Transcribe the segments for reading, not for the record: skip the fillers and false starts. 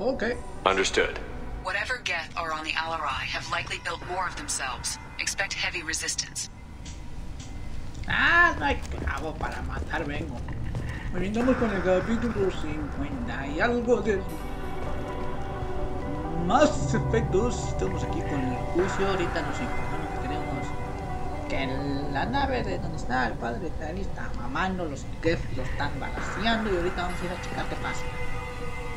Okay. Understood. Whatever Geth are on the Alarai have likely built more of themselves. Expect heavy resistance. Ah, no hay clavo para matar, vengo. Vengamos con el capítulo 50 y algo de Mass Effect 2. Estamos aquí con el juicio. Ahorita nos informamos que tenemos que la nave de donde está el padre de Tali está mamando, los Geth lo están balanceando y ahorita vamos a ir a checar qué pasa.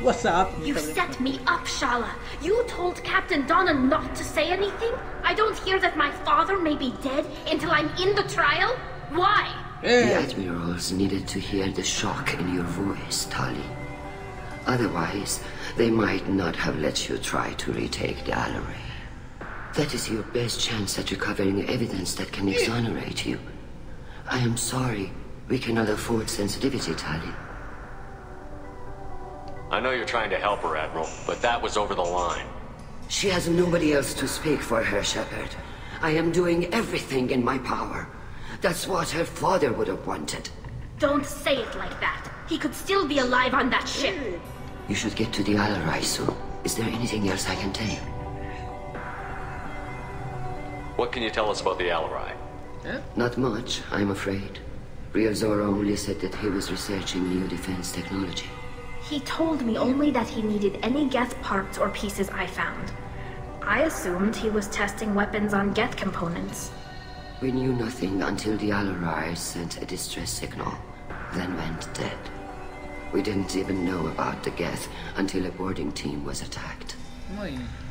What's up? You set me up, Shala. You told Captain Donna not to say anything? I don't hear that my father may be dead until I'm in the trial? Why? The admirals needed to hear the shock in your voice, Tali. Otherwise, they might not have let you try to retake the Alarai. That is your best chance at recovering evidence that can exonerate you. I am sorry. We cannot afford sensitivity, Tali. I know you're trying to help her, Admiral, but that was over the line. She has nobody else to speak for her, Shepard. I am doing everything in my power. That's what her father would have wanted. Don't say it like that. He could still be alive on that ship. You should get to the Alarai soon. Is there anything else I can tell you? What can you tell us about the Alarai? Not much, I'm afraid. Real Zora only said that he was researching new defense technology. He told me only that he needed any Geth parts or pieces I found. I assumed he was testing weapons on Geth components. We knew nothing until the Alarai sent a distress signal, then went dead. We didn't even know about the Geth until a boarding team was attacked.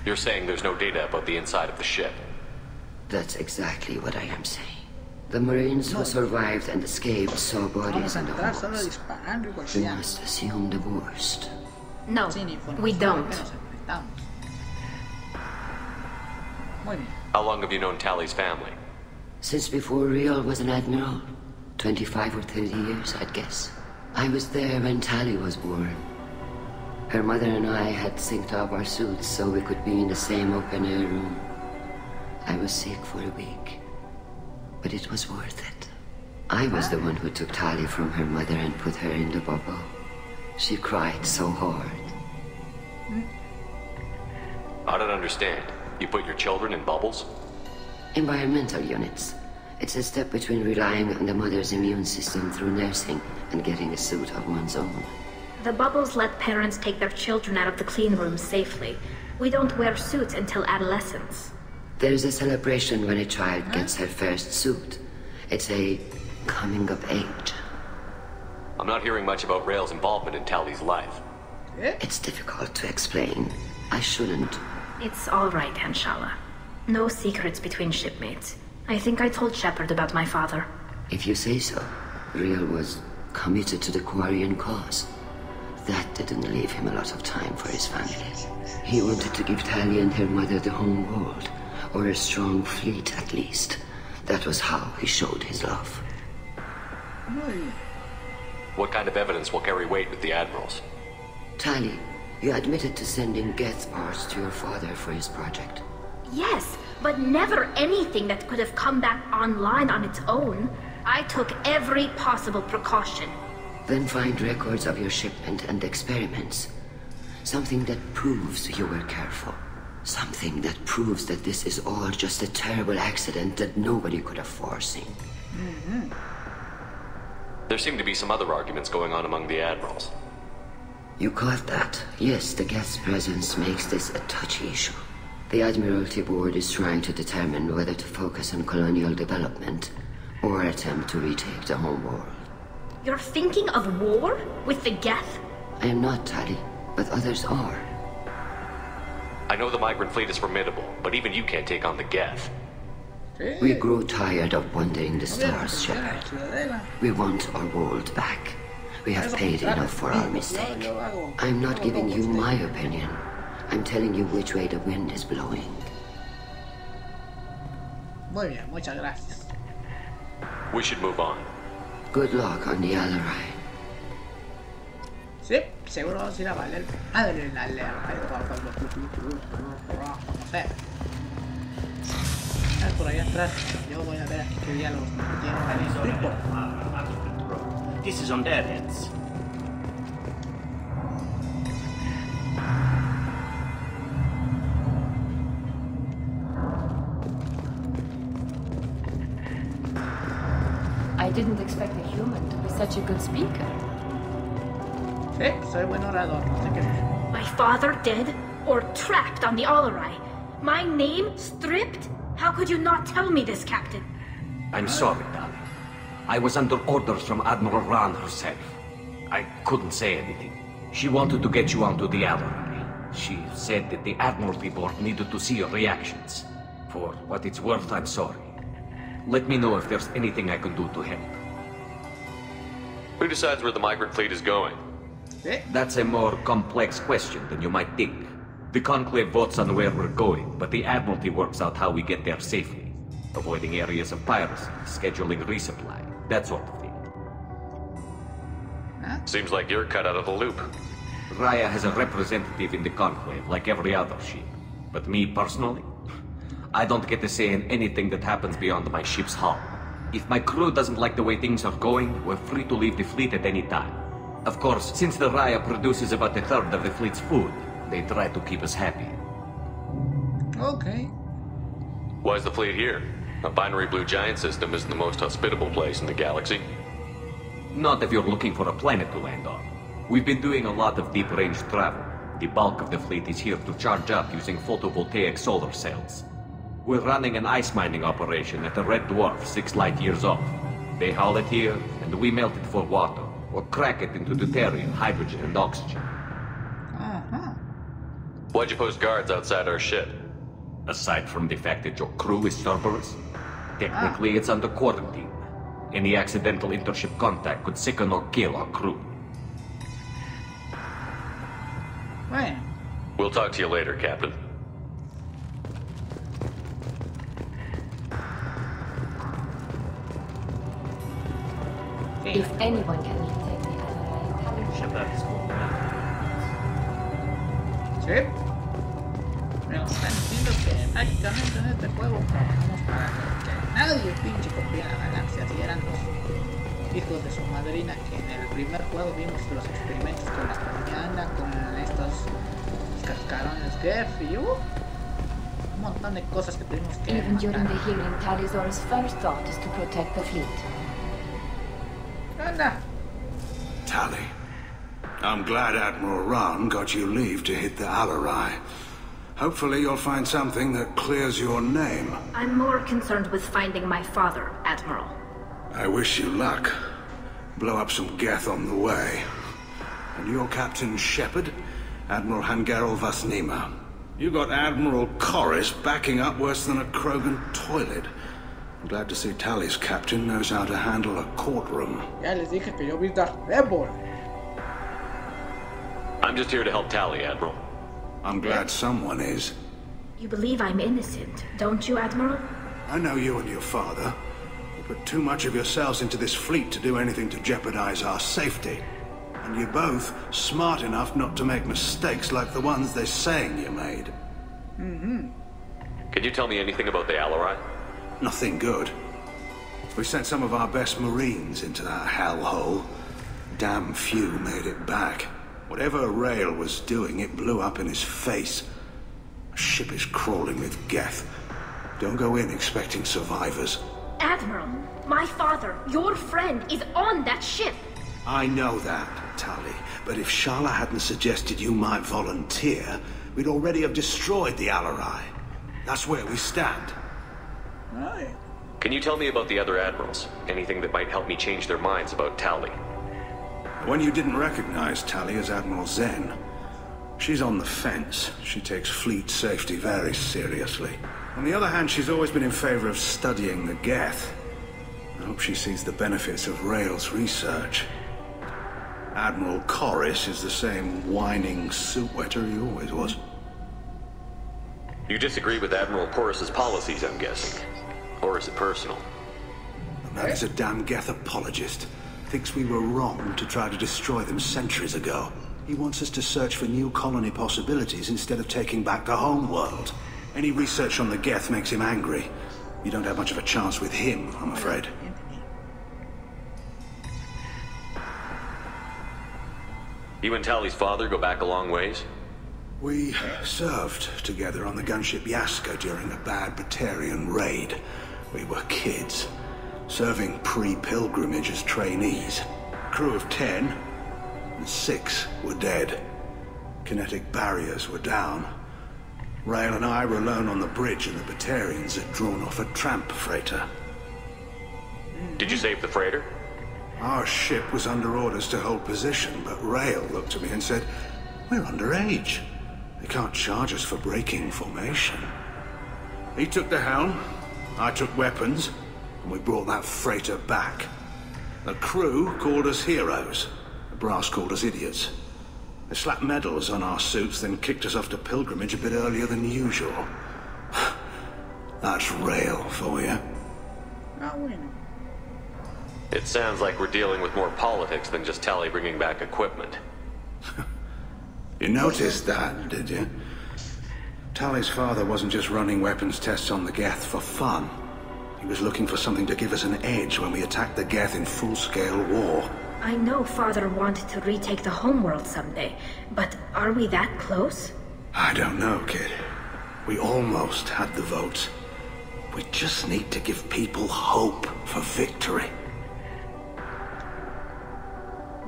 You're saying there's no data about the inside of the ship? That's exactly what I am saying. The Marines who survived and escaped saw bodies in the halls. We must assume the worst. No, we don't. How long have you known Tali's family? Since before Real was an admiral. 25 or 30 years, I'd guess. I was there when Tali was born. Her mother and I had synced up our suits so we could be in the same open-air room. I was sick for a week. But it was worth it. I was the one who took Tali from her mother and put her in the bubble. She cried so hard. I don't understand. You put your children in bubbles? Environmental units. It's a step between relying on the mother's immune system through nursing and getting a suit of one's own. The bubbles let parents take their children out of the clean rooms safely. We don't wear suits until adolescence. There's a celebration when a child gets her first suit. It's a coming of age. I'm not hearing much about Rail's involvement in Tali's life. It's difficult to explain. I shouldn't. It's all right, Hanshala. No secrets between shipmates. I think I told Shepard about my father. If you say so. Real was committed to the Quarian cause. That didn't leave him a lot of time for his family. He wanted to give Tali and her mother the home world. Or a strong fleet, at least. That was how he showed his love. What kind of evidence will carry weight with the admirals? Tali, you admitted to sending Geth parts to your father for his project. Yes, but never anything that could have come back online on its own. I took every possible precaution. Then find records of your shipment and experiments. Something that proves you were careful. Something that proves that this is all just a terrible accident that nobody could have foreseen. There seem to be some other arguments going on among the admirals. You caught that? Yes, the Geth's presence makes this a touchy issue. The Admiralty Board is trying to determine whether to focus on colonial development or attempt to retake the home world. You're thinking of war? With the Geth? I am not, Tali, but others are. I know the migrant fleet is formidable, but even you can't take on the Geth. We grow tired of wandering the stars, Shepard. We want our world back. We have paid enough for our mistake. I'm not giving you my opinion. I'm telling you which way the wind is blowing. Muy bien, muchas gracias. We should move on. Good luck on the Alarai. Sí, seguro vamos a ir a valer madre la alerta. No sé. Por ahí atrás, yo voy a ver qué diálogos tienen en el script. This is on their heads. didn't expect a human to be such a good speaker. Sí, soy buen orador, no sé qué es. My father dead or trapped on the Alarai? My name stripped? How could you not tell me this, Captain? I'm sorry, Tali. I was under orders from Admiral Ran herself. I couldn't say anything. She wanted to get you onto the Alarai. She said that the Admiralty Board needed to see your reactions. For what it's worth, I'm sorry. Let me know if there's anything I can do to help. Who decides where the migrant fleet is going? That's a more complex question than you might think. The Conclave votes on where we're going, but the Admiralty works out how we get there safely. Avoiding areas of piracy, scheduling resupply, that sort of thing. Seems like you're cut out of the loop. Raya has a representative in the Conclave, like every other ship. But me personally? I don't get to say in anything that happens beyond my ship's hull. If my crew doesn't like the way things are going, we're free to leave the fleet at any time. Of course, since the Raya produces about a third of the fleet's food, they try to keep us happy. Okay. Why is the fleet here? A binary blue giant system isn't the most hospitable place in the galaxy. Not if you're looking for a planet to land on. We've been doing a lot of deep-range travel. The bulk of the fleet is here to charge up using photovoltaic solar cells. We're running an ice mining operation at the Red Dwarf 6 light years off. They haul it here, and we melt it for water, or crack it into deuterium, hydrogen, and oxygen. Why'd you post guards outside our ship? Aside from the fact that your crew is Cerberus, technically it's under quarantine. Any accidental intership contact could sicken or kill our crew. Bueno. We'll talk to you later, Captain. If anyone can take the Alarai, Sí. Bueno, están diciendo que prácticamente en este juego trabajamos para que nadie pinche copie la galaxia. Si eran los hijos de su madrina, que en el primer juego vimos los experimentos con la Coreana, con estos cascarones Gef y un montón de cosas que tuvimos que even during matar. the hearing, Tali's first thought is to protect the fleet. Anda. Tali, I'm glad Admiral Ran got you leave to hit the Alarai. Hopefully you'll find something that clears your name. I'm more concerned with finding my father, Admiral. I wish you luck. Blow up some Geth on the way. And your Captain Shepard, Admiral Hangarel Vasnima. You got Admiral Corris backing up worse than a Krogan toilet. I'm glad to see Tali's captain knows how to handle a courtroom. Ya les dije que yo vi Dark Rebel. I'm just here to help Tali, Admiral. I'm glad someone is. You believe I'm innocent, don't you, Admiral? I know you and your father. You put too much of yourselves into this fleet to do anything to jeopardize our safety. And you're both smart enough not to make mistakes like the ones they're saying you made. Can you tell me anything about the Alarai? Nothing good. We sent some of our best Marines into that hellhole. Damn few made it back. Whatever Rail was doing, it blew up in his face. A ship is crawling with Geth. Don't go in expecting survivors. Admiral, my father, your friend, is on that ship. I know that, Tali. But if Shala hadn't suggested you might volunteer, we'd already have destroyed the Alarai. That's where we stand. Ay. Can you tell me about the other admirals? Anything that might help me change their minds about Tali? When you didn't recognize Tali as Admiral Zen, she's on the fence. She takes fleet safety very seriously. On the other hand, she's always been in favor of studying the Geth. I hope she sees the benefits of Rail's research. Admiral Corris is the same whining suit wetter he always was. You disagree with Admiral Corus's policies, I'm guessing. Or is it personal? The man is a damn Geth apologist. Thinks we were wrong to try to destroy them centuries ago. He wants us to search for new colony possibilities instead of taking back the home world. Any research on the Geth makes him angry. You don't have much of a chance with him, I'm afraid. You and Tali's father go back a long ways? We served together on the gunship Yaska during a bad Batarian raid. We were kids. serving pre-pilgrimage as trainees. Crew of 10, and 6 were dead. Kinetic barriers were down. Rail and I were alone on the bridge, and the Batarians had drawn off a tramp freighter. Did you save the freighter? Our ship was under orders to hold position, but Rail looked at me and said, "We're underage. They can't charge us for breaking formation." He took the helm, I took weapons, and we brought that freighter back. The crew called us heroes. The brass called us idiots. They slapped medals on our suits, then kicked us off to pilgrimage a bit earlier than usual. That's Rail for you. It sounds like we're dealing with more politics than just Tali bringing back equipment. You noticed that, did you? Tali's father wasn't just running weapons tests on the Geth for fun. He was looking for something to give us an edge when we attacked the Geth in full-scale war. I know Father wanted to retake the homeworld someday, but are we that close? I don't know, kid. We almost had the votes. We just need to give people hope for victory.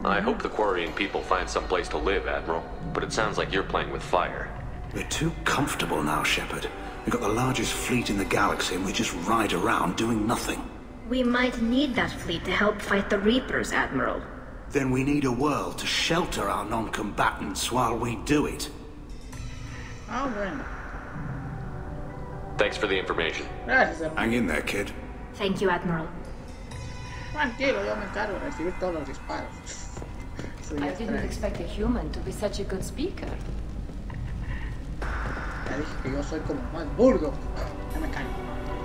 I hope the Quarian people find some place to live, Admiral, but it sounds like you're playing with fire. We're too comfortable now, Shepard. We've got the largest fleet in the galaxy and we just ride around doing nothing. We might need that fleet to help fight the Reapers, Admiral. Then we need a world to shelter our non-combatants while we do it. Thanks for the information. Gracias, Hang in there, kid. Thank you, Admiral. tranquilo, yo me encargo de recibir todos los disparos. I didn't expect a human to be such a good speaker. Ya dije que yo soy como más burdo. Ya me callo.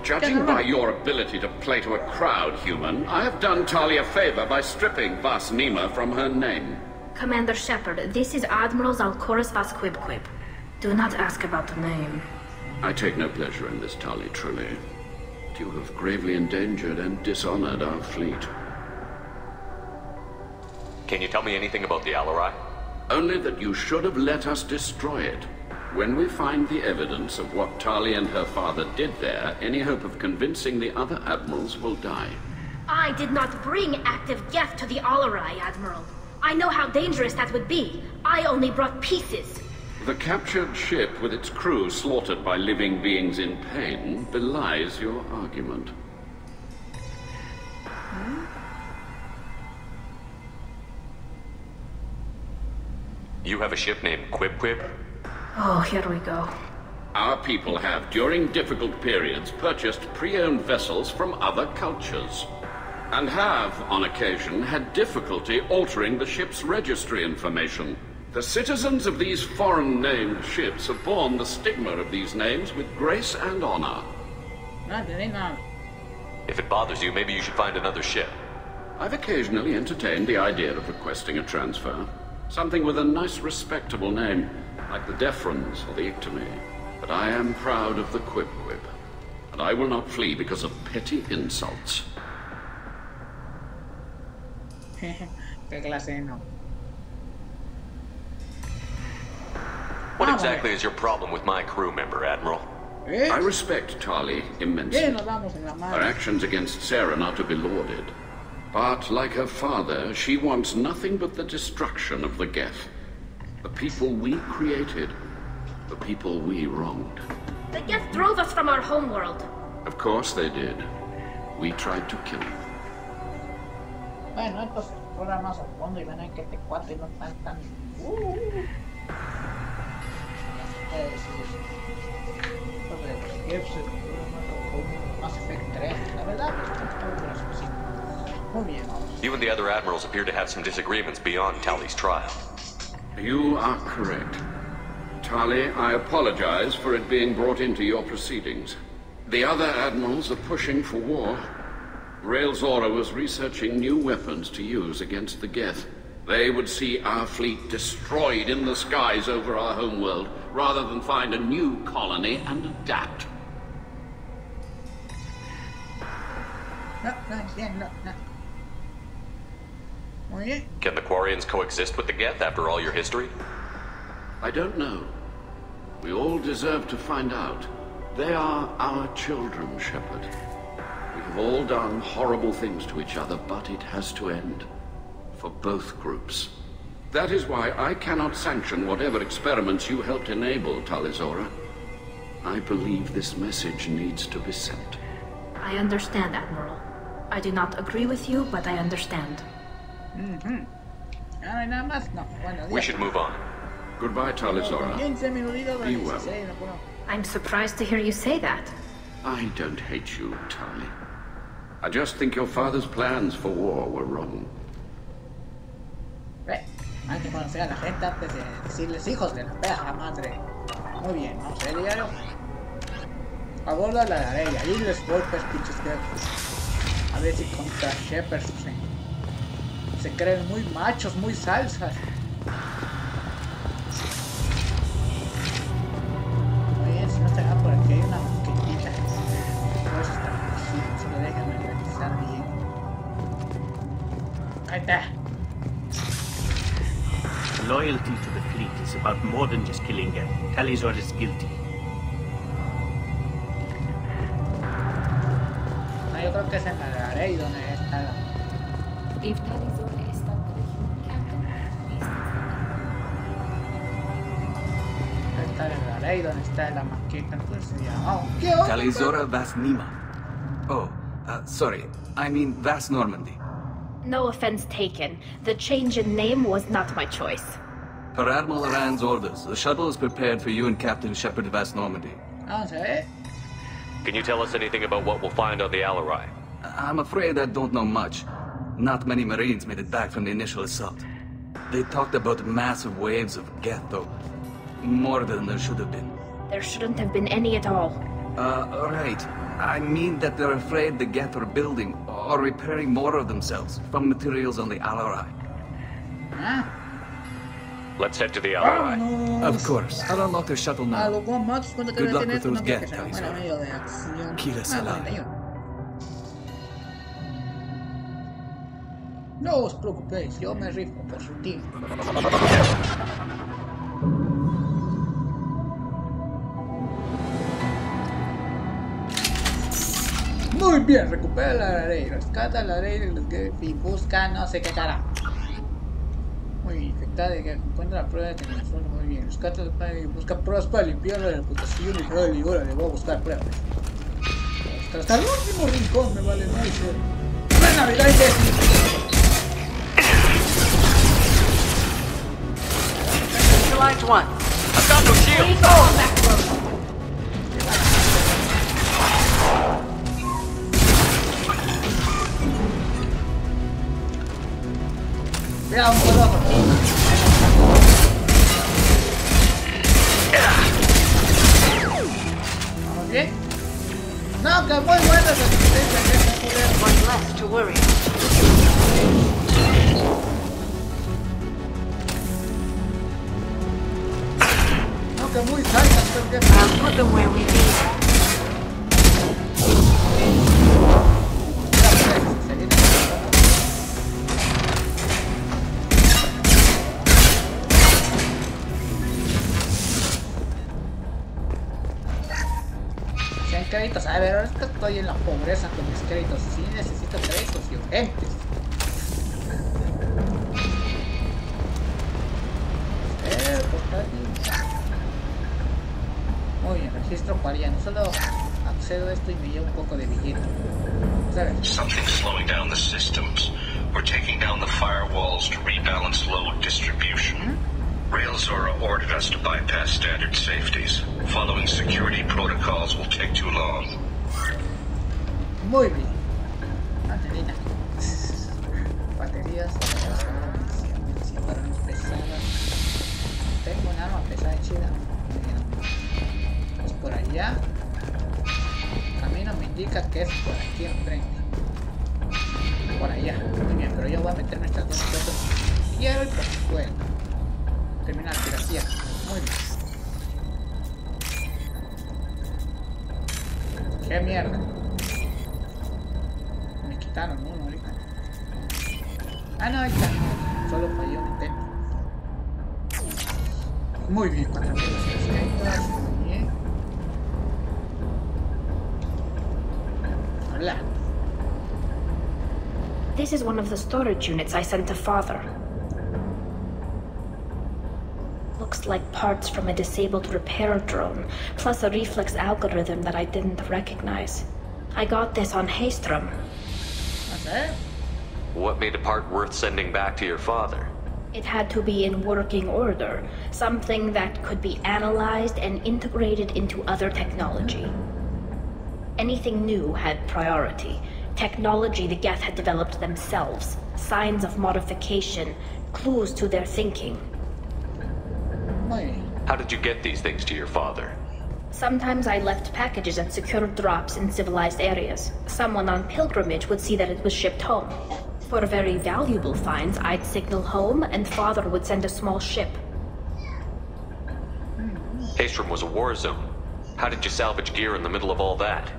Judging by your ability to play to a crowd, human, I have done Tali a favor by stripping Vas Nima from her name. Commander Shepard, this is Admiral Zalcorus Vas Quibquib. Do not ask about the name. I take no pleasure in this, Tali, truly. You have gravely endangered and dishonored our fleet. Can you tell me anything about the Alarai? Only that you should have let us destroy it. When we find the evidence of what Tali and her father did there, any hope of convincing the other admirals will die. I did not bring active Geth to the Alarai, Admiral. I know how dangerous that would be. I only brought pieces. The captured ship with its crew slaughtered by living beings in pain belies your argument. You have a ship named Quib? Oh, here we go. Our people have, during difficult periods, purchased pre-owned vessels from other cultures, and have, on occasion, had difficulty altering the ship's registry information. The citizens of these foreign-named ships have borne the stigma of these names with grace and honor. If it bothers you, maybe you should find another ship. I've occasionally entertained the idea of requesting a transfer. Something with a nice, respectable name, like the Defrons or the Ictomy. But I am proud of the Quib, and I will not flee because of petty insults. Qué clase no. What exactly is your problem with my crew member, Admiral? I respect Tali immensely. Her actions against Sarah are to be lauded. But, like her father, she wants nothing but the destruction of the Geth. The people we created. The people we wronged. The Geth drove us from our homeworld. Of course they did. We tried to kill them. Bueno, entonces explora más a fondo y verán que este cuate no está tan... Mass Effect 3, la verdad, muy bien. You and the other admirals appear to have some disagreements beyond Tali's trial. You are correct. Tali, I apologize for it being brought into your proceedings. The other admirals are pushing for war. Railzora was researching new weapons to use against the Geth. They would see our fleet destroyed in the skies over our homeworld, rather than find a new colony and adapt. No. Muy bien. Can the Quarians coexist with the Geth after all your history? I don't know. We all deserve to find out. They are our children, Shepard. We have all done horrible things to each other, but it has to end. For both groups. That is why I cannot sanction whatever experiments you helped enable, Tali. I believe this message needs to be sent. I understand, Admiral. I do not agree with you, but I understand. Nada más, no. Bueno, We should move on. Goodbye, Tali. Be well. I'm surprised to hear you say that. I don't hate you, Tali. I just think your father's plans for war were wrong. Hay que conocer a la gente antes de decirles hijos de la perra madre. Muy bien, vamos a ver diario. Aborda la arena y les golpes pinches dedos. A ver si contra Shepard se creen muy machos, muy salsas. Muy bien, si no se va por aquí hay una maquetita. Pues está difícil, solo déjenme revisar bien. Ahí está. Loyalty to the fleet is about more than just killing them. Talizor is guilty. No, yo creo que es en la array donde está la... If Talizor is not the captain, Ahí está en la array donde está la maqueta, entonces sería... Oh, ¿qué onda? Talizora Vas Nima. Oh, sorry. I mean Vas Normandy. No offense taken. The change in name was not my choice. Per Admiral Rand's orders, the shuttle is prepared for you and Captain Shepard Vas Normandy. Vamos a ver. Can you tell us anything about what we'll find on the Alarai? I'm afraid I don't know much. Not many Marines made it back from the initial assault. They talked about massive waves of Geth, though. More than there should have been. There shouldn't have been any at all. Right. I mean that they're afraid the Geth are building or repairing more of themselves from materials on the Alarai. Ah. Let's head to the Alarai. Of course. I'll unlock the shuttle now. Good luck with those Geth, Talizor. Kira Salam. No os preocupéis, yo me rifo por su team. Muy bien, recupera la ley, rescata la ley y busca no sé qué cara. Muy infectada y que encuentra la prueba de que no suena muy bien. Rescata y busca pruebas para limpiar la reputación y órale, órale, voy a buscar pruebas. Hasta el último rincón me vale mucho. ¡Buena Navidad, imbécil! Neutralize one. I've got no shield. Mira, un juego ¿vamos bien? No, que muy buena resistencia. One less to worry. No, que muy saltas, porque... I'll put them where we need. Créditos, a ver, ahora es que estoy en la pobreza con mis créditos, sí necesito créditos y urgentes. Muy bien, registro cuaria, no solo accedo a esto y me llevo un poco de billete. Something's slowing down the systems. We're taking down the firewalls to rebalance load distribution. Railzora ordered us to bypass standard safeties. Following security protocols will take too long. Muy bien. Antenina. Baterías. Armas pesadas. Tengo un arma pesada chida. Es por allá. El camino me indica que es por aquí enfrente. Por allá. Muy bien, pero yo voy a meterme estas dos cosas. Quiero y por puedo. Terminar piracía. Muy bien. ¡Qué mierda! Me quitaron uno ahorita. Ah, no, ahí está. Solo falló un intento. Muy bien, 400 muy bien. Hola. This is one of the storage units I sent to Father. Looks like parts from a disabled repair drone, plus a reflex algorithm that I didn't recognize. I got this on Haystrom. That's it? What made a part worth sending back to your father? It had to be in working order, something that could be analyzed and integrated into other technology. Anything new had priority. Technology the Geth had developed themselves, signs of modification, clues to their thinking. How did you get these things to your father? Sometimes I left packages at secure drops in civilized areas. Someone on pilgrimage would see that it was shipped home. For very valuable finds, I'd signal home, and Father would send a small ship. Haystrom was a war zone. How did you salvage gear in the middle of all that?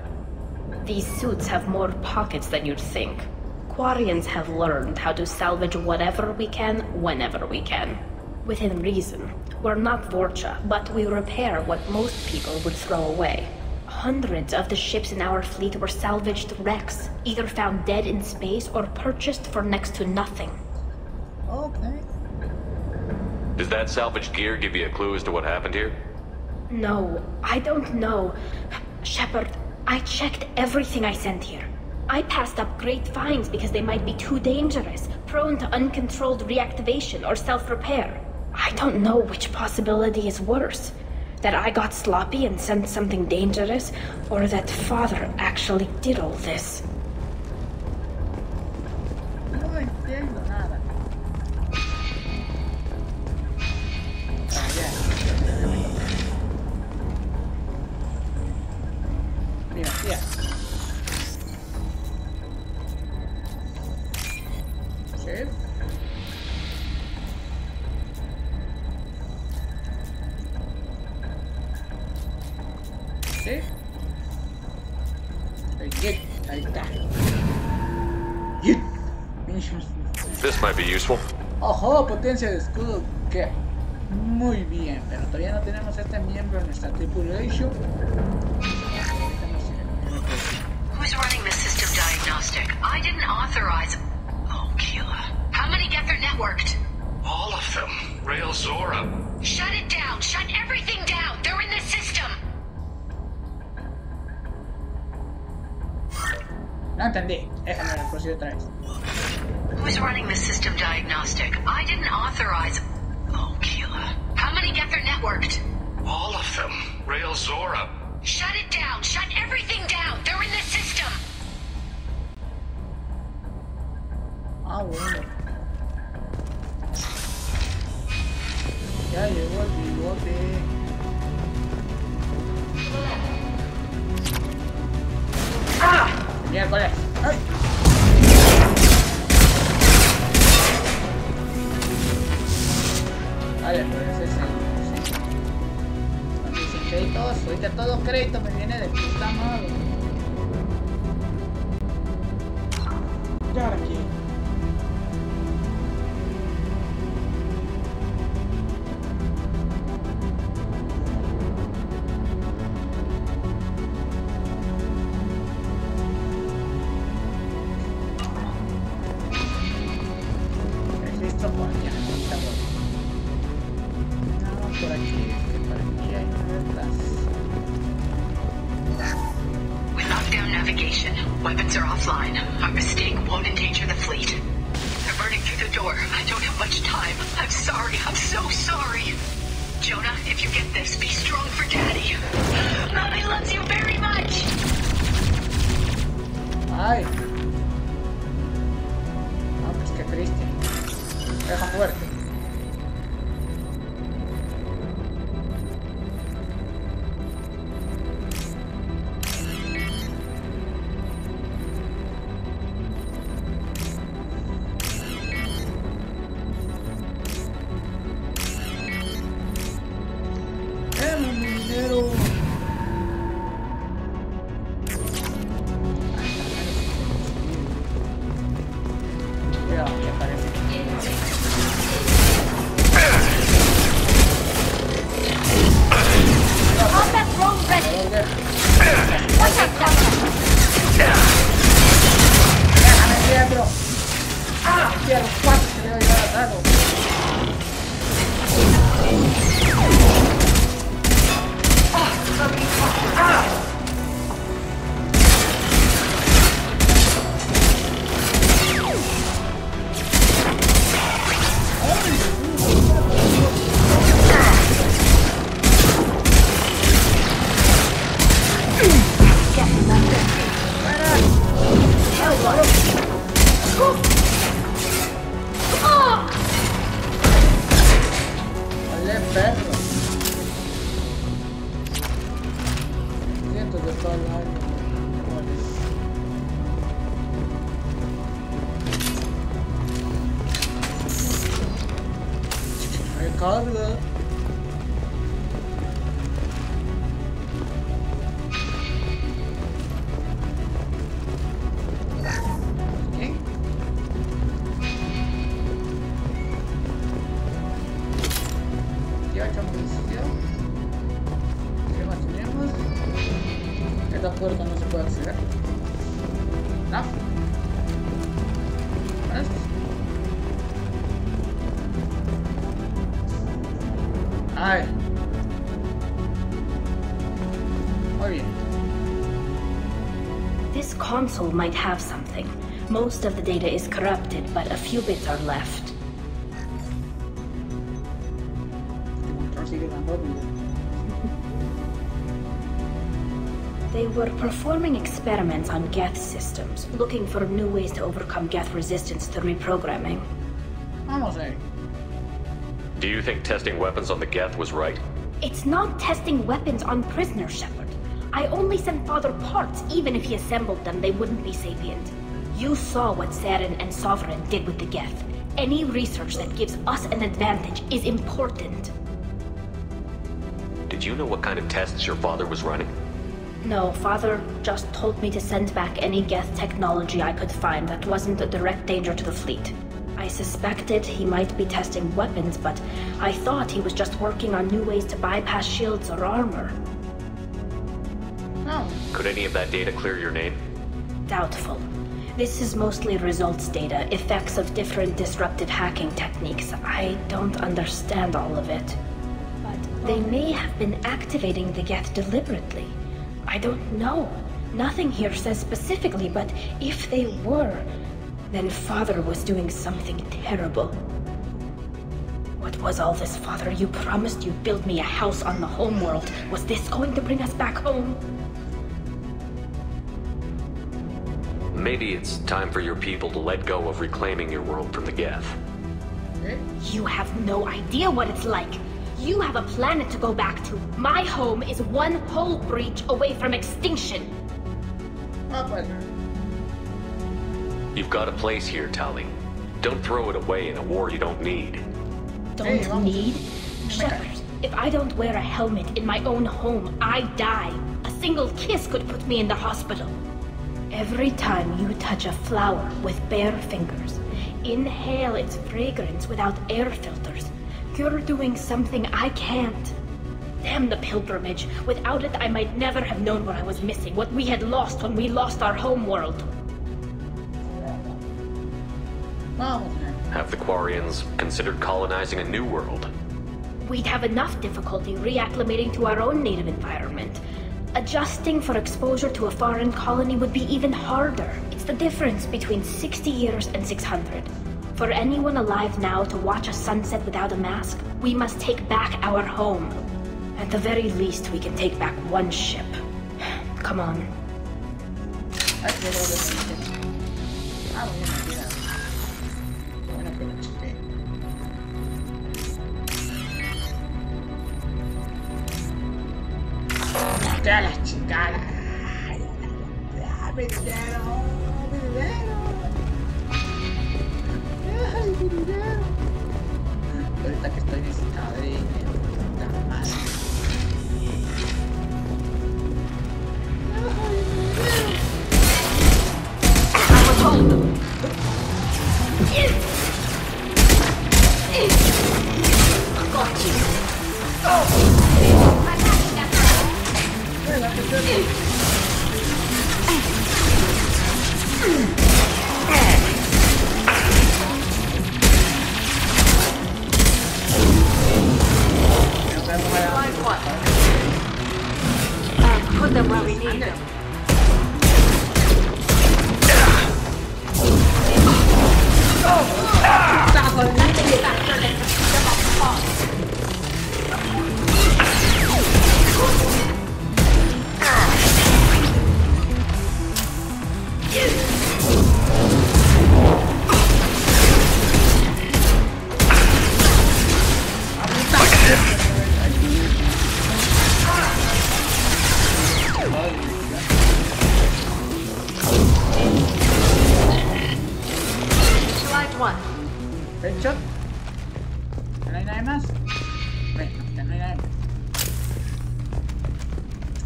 These suits have more pockets than you'd think. Quarians have learned how to salvage whatever we can, whenever we can. Within reason. We're not Vorcha, but we repair what most people would throw away. Hundreds of the ships in our fleet were salvaged wrecks, either found dead in space or purchased for next to nothing. Okay. Does that salvaged gear give you a clue as to what happened here? No, I don't know. Shepard, I checked everything I sent here. I passed up great finds because they might be too dangerous, prone to uncontrolled reactivation or self-repair. I don't know which possibility is worse. That I got sloppy and sent something dangerous, or that Father actually did all this. No entiendo nada. Mira, mira. ¿Sí? ¿Sí? Ahí está. This might be useful. Ojo, potencia de escudo. ¿Qué? Muy bien, pero todavía no tenemos a este miembro en nuestra tripulation. Who's running the system diagnostic? I didn't authorize. Oh, Keela. How many get their networked? All of them. Rail Zora. Shut it down. Shut everything down. They're in the system. No entendí. Déjame ver por si otra vez. Who's running the system diagnostic? I didn't authorize. Oh, Keela. How many get their networked? All of them. Rail Zora. Shut it down. Shut everything down. They're in the system. Ah, bueno. Ya llegó el bigote. ¡Ah! Miércoles. ¡Ay! Vale, pues ese es el... Dicen créditos. Ahorita todo crédito me viene de puta madre. Y ahora aquí. Weapons are offline. Our mistake won't endanger the fleet. They're burning through the door. I don't have much time. I'm sorry. I'm so sorry. Jonah, if you get this, be strong for Daddy. Mommy loves you very much. Ay. No, pues qué triste. Deja fuerte. todo el lado. Recarga. Esta puerta no se puede acceder. ¿No? ¿Ves? Ay. Muy bien. This console might have something. Most of the data is corrupted, but a few bits are left. They were performing experiments on Geth systems, looking for new ways to overcome Geth resistance to reprogramming. Vamos a ver. Do you think testing weapons on the Geth was right? It's not testing weapons on prisoners, Shepard. I only sent Father parts. Even if he assembled them, they wouldn't be sapient. You saw what Saren and Sovereign did with the Geth. Any research that gives us an advantage is important. Did you know what kind of tests your father was running? No, Father just told me to send back any Geth technology I could find that wasn't a direct danger to the fleet. I suspected he might be testing weapons, but I thought he was just working on new ways to bypass shields or armor. Oh. Could any of that data clear your name? Doubtful. This is mostly results data, effects of different disruptive hacking techniques. I don't understand all of it. But they may have been activating the Geth deliberately. I don't know. Nothing here says specifically, but if they were, then Father was doing something terrible. What was all this, Father? You promised you'd build me a house on the homeworld. Was this going to bring us back home? Maybe it's time for your people to let go of reclaiming your world from the Geth. You have no idea what it's like. You have a planet to go back to. My home is one hull breach away from extinction. You've got a place here, Tali. Don't throw it away in a war you don't need. Don't need? Shepard, if I don't wear a helmet in my own home, I die. A single kiss could put me in the hospital. Every time you touch a flower with bare fingers, inhale its fragrance without air filters, you're doing something I can't. Damn the pilgrimage. Without it, I might never have known what I was missing, what we had lost when we lost our homeworld. Have the Quarians considered colonizing a new world? We'd have enough difficulty reacclimating to our own native environment. Adjusting for exposure to a foreign colony would be even harder. It's the difference between 60 years and 600. For anyone alive now to watch a sunset without a mask, we must take back our home. At the very least, we can take back one ship. Come on. La chingada. Mi dinero, mi dinero. Ay, mi dinero. Ahorita que estoy necesitado de dinero, puta madre. Got you. Put them where we need them.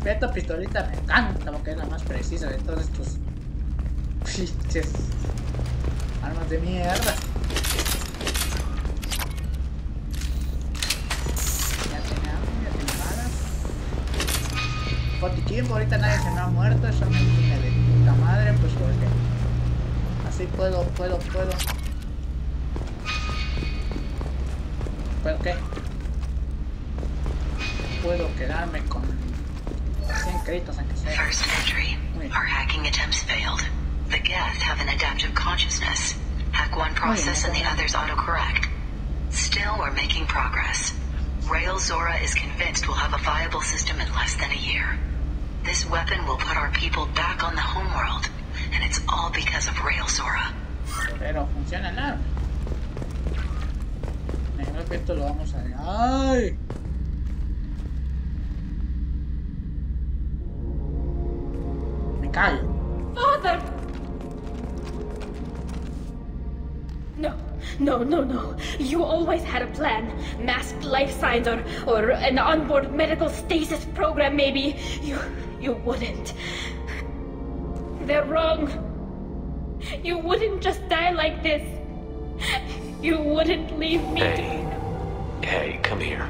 Esta pistolita me encanta porque es la más precisa de todos estos pinches armas de mierda. Ya tiene balas. Fotiquín, ahorita nadie se me ha muerto, eso me tiene de puta madre, pues porque así puedo. ¿Puedo qué? Puedo quedarme con 100 créditos aunque sea. First entry. Our hacking attempts failed. The Geth have an adaptive consciousness. Hack one process and the others autocorrect. Still, we're making progress. Rail Zora is convinced we'll have a viable system in less than a year. This weapon will put our people back on the homeworld, and it's all because of Rail Zora. Pero funciona el arma. Me creo que esto lo vamos a... ¡Ay! Me callo. Father! No. You always had a plan. Masked life signs or an onboard medical stasis program maybe. You wouldn't. They're wrong. You wouldn't just die like this. You wouldn't leave me. Hey, come here.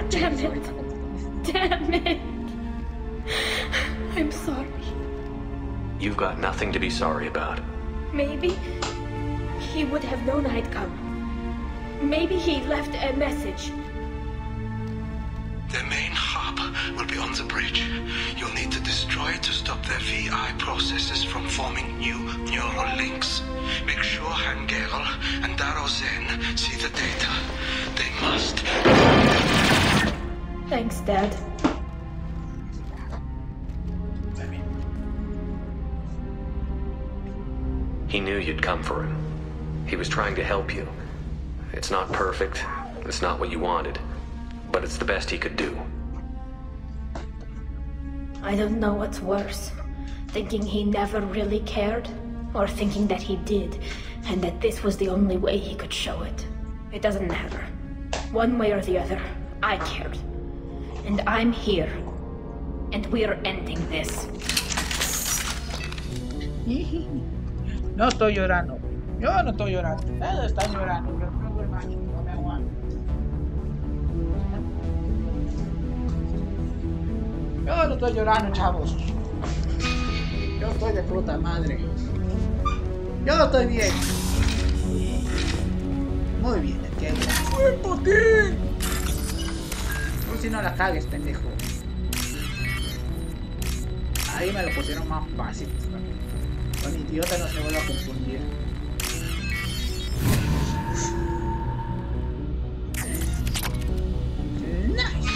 Damn it. I'm sorry. You've got nothing to be sorry about. Maybe he would have known I'd come. Maybe he left a message. Their main hub will be on the bridge. You'll need to destroy it to stop their VI processes from forming new neural links. Make sure Hangel and Daro Zen see the data. They must. Thanks, Dad. He knew you'd come for him. He was trying to help you. It's not perfect. It's not what you wanted. But it's the best he could do. I don't know what's worse. Thinking he never really cared, or thinking that he did, and that this was the only way he could show it. It doesn't matter. One way or the other, I cared. And I'm here. And we're ending this. No estoy llorando. Yo no estoy llorando. Ustedes están llorando. Yo tengo el baño, no me aguanto. Yo no estoy llorando, chavos. Yo estoy de puta madre. Yo estoy bien. Muy bien, entiendo. ¡Fue por ti! Tú si no la cagues, pendejo. Ahí me lo pusieron más fácil. Con idiota no se vuelve a confundir. Nice.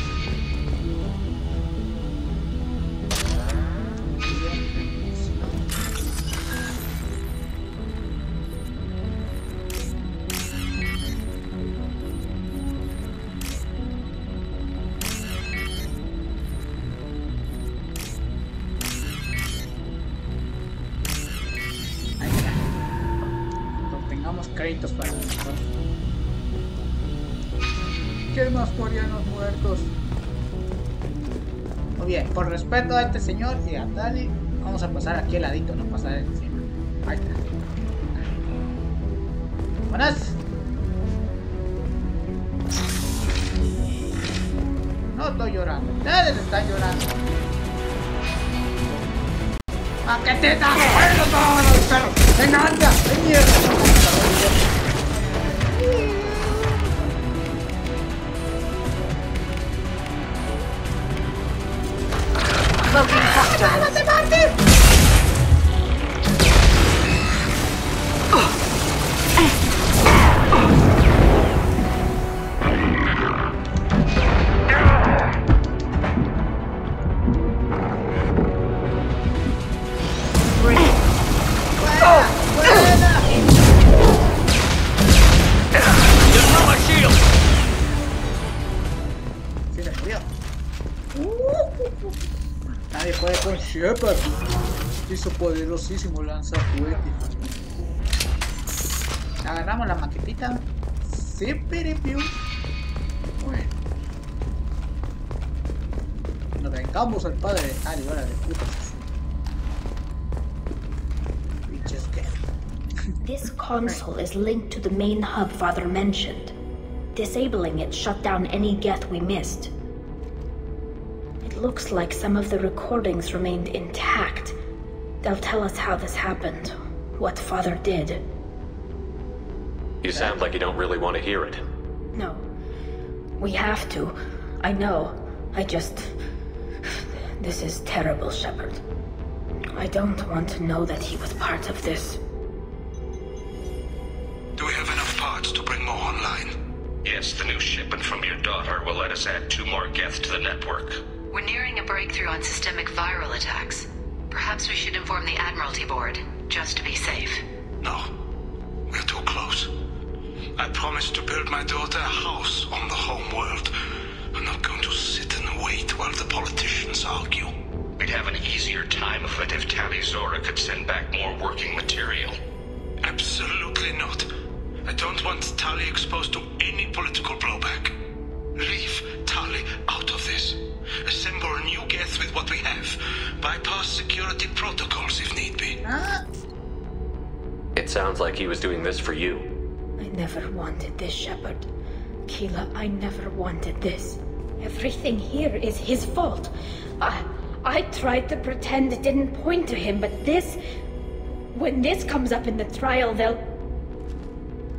Créditos para nosotros. ¿Qué más coreanos muertos? Muy bien, por respeto a este señor y a Tali, vamos a pasar aquí al ladito, no pasar encima. Ahí está. Buenas. No estoy llorando, ustedes están llorando. ¿A qué te da bueno todos los perros? ¡Venga, anda! ¡Ven mierda! ¡Mátame, Martín! Nadie puede con Shepard. Hizo poderosísimo lanzafuetes. Agarramos la maquetita. Sí, piripiu. Bueno. Nos vengamos al padre de Tali, ahora de puta. Bitches que. This console is linked to the main hub Father mentioned. Disabling it shut down any geth we missed. It looks like some of the recordings remained intact. They'll tell us how this happened, what Father did. You sound like you don't really want to hear it. No. We have to. I know. This is terrible, Shepard. I don't want to know that he was part of this. Do we have enough parts to bring more online? Yes, the new shipment from your daughter will let us add 2 more geth to the network. We're nearing a breakthrough on systemic viral attacks. Perhaps we should inform the Admiralty Board, just to be safe. No. We're too close. I promised to build my daughter a house on the home world. I'm not going to sit and wait while the politicians argue. We'd have an easier time of it if Tali Zora could send back more working material. Absolutely not. I don't want Tali exposed to any political blowback. Leave Tali out of this. Assemble a new geth with what we have. Bypass security protocols if need be. It sounds like he was doing this for you. I never wanted this, Shepard. Keela, I never wanted this. Everything here is his fault. I tried to pretend it didn't point to him, but this... When this comes up in the trial, they'll...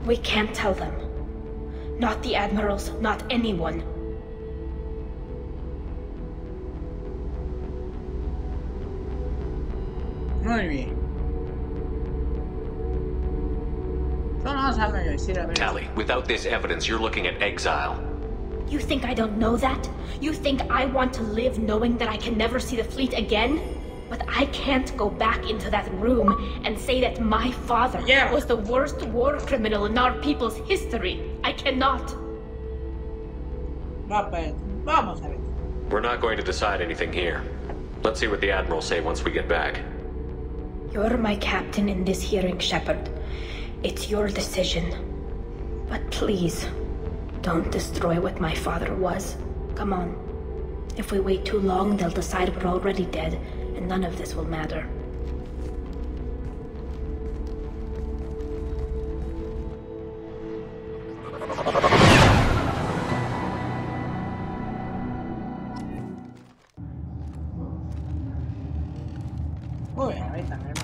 We can't tell them. Not the admirals, not anyone. Muy bien. Tali, without this evidence, you're looking at exile. You think I don't know that? You think I want to live knowing that I can never see the fleet again? But I can't go back into that room and say that my father was the worst war criminal in our people's history. I cannot. Vamos a ver. We're not going to decide anything here. Let's see what the Admirals say once we get back. You're my captain in this hearing, Shepard. It's your decision. But please, don't destroy what my father was. Come on. If we wait too long, they'll decide we're already dead, and none of this will matter. Muy bien, ahí también.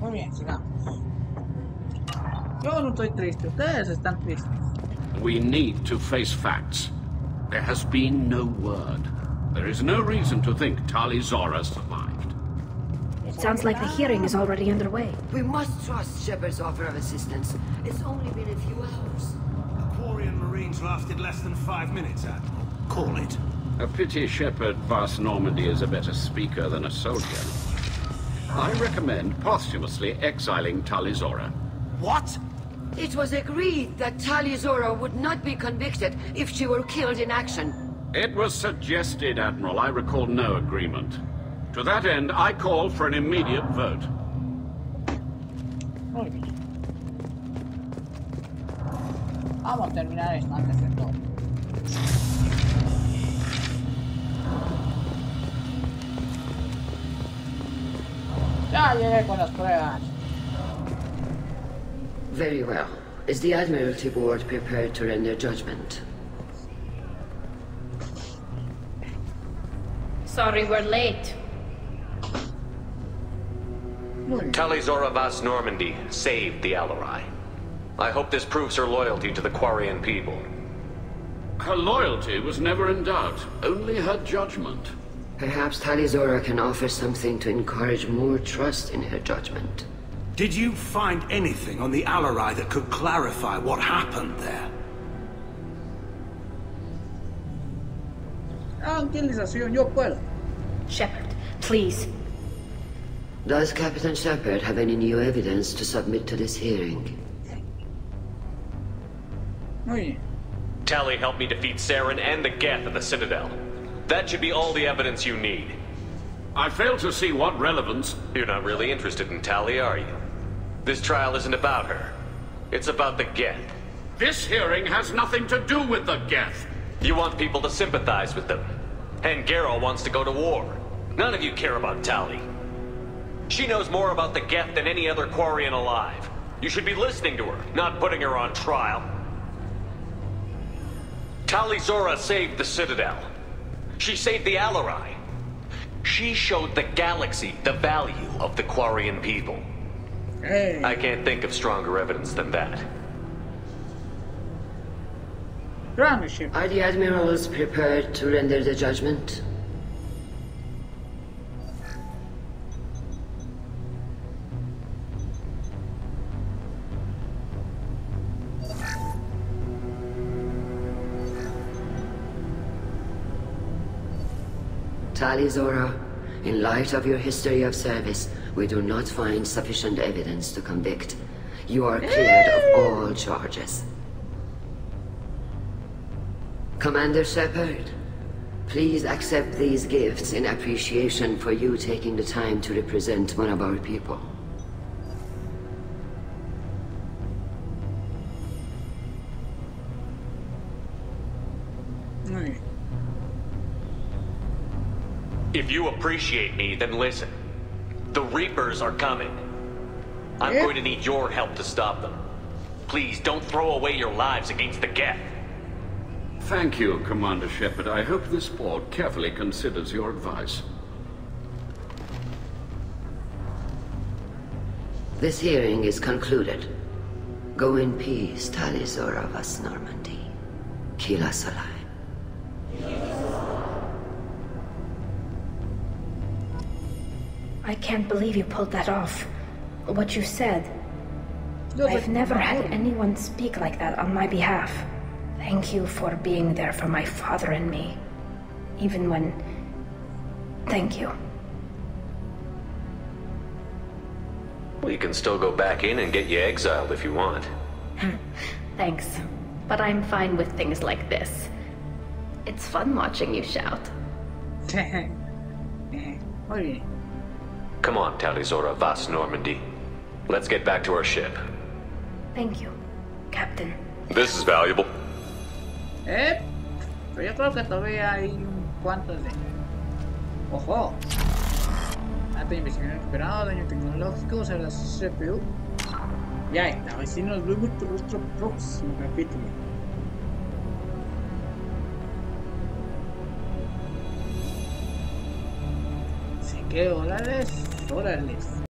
Muy bien, sigamos. Yo no estoy triste, ustedes están tristes. We need to face facts. There has been no word. There is no reason to think Tali Zora survived. It sounds like the hearing is already underway. We must trust Shepard's offer of assistance. It's only been a few hours. Quarian Marines lasted less than 5 minutes, Admiral. Call it. A pity Shepard Vast Normandy is a better speaker than a soldier. I recommend posthumously exiling Tali Zora. What? It was agreed that Tali Zora would not be convicted if she were killed in action. It was suggested, Admiral. I recall no agreement. To that end, I call for an immediate vote. Muy bien. Vamos a terminar esto antes de todo. Ya llegué con las pruebas. Very well. Is the Admiralty Board prepared to render judgment? Sorry we're late. Tali Zora Vas Normandy saved the Alarai. I hope this proves her loyalty to the Quarian people. Her loyalty was never in doubt, only her judgment. Perhaps Tali Zora can offer something to encourage more trust in her judgment. Did you find anything on the Alarai that could clarify what happened there? Utilización, yo puedo. Shepard, please. Does Captain Shepard have any new evidence to submit to this hearing? Muy bien. Tali helped me defeat Saren and the Geth at the Citadel. That should be all the evidence you need. I fail to see what relevance... You're not really interested in Tali, are you? This trial isn't about her. It's about the Geth. This hearing has nothing to do with the Geth. You want people to sympathize with them. And Garrow wants to go to war. None of you care about Tali. She knows more about the Geth than any other Quarian alive. You should be listening to her, not putting her on trial. Tali Zora saved the Citadel. She saved the Alarai. She showed the galaxy the value of the Quarian people. Hey. I can't think of stronger evidence than that. Are the admirals prepared to render the judgment? Tali Zora, in light of your history of service, we do not find sufficient evidence to convict. You are cleared of all charges. Commander Shepard, please accept these gifts in appreciation for you taking the time to represent one of our people. If you appreciate me, then listen. The Reapers are coming. I'm going to need your help to stop them. Please don't throw away your lives against the Geth. Thank you, Commander Shepard. I hope this board carefully considers your advice. This hearing is concluded. Go in peace, Tali Zora Vas Normandy. Kila Solai. I can't believe you pulled that off. What you said. I've never had anyone speak like that on my behalf. Thank you for being there for my father and me. Even when... Thank you. Well, you can still go back in and get you exiled if you want. Thanks, but I'm fine with things like this. It's fun watching you shout. Come on, Tali Zora Vas Normandy. Let's get back to our ship. Thank you, Captain. This is valuable. Pero yo creo que todavía hay un cuanto de... ¡Ojo! Arte de investigación recuperado, daño tecnológico, usar la CPU. Ya está, así nos vemos por nuestro próximo capítulo. Así que, órales.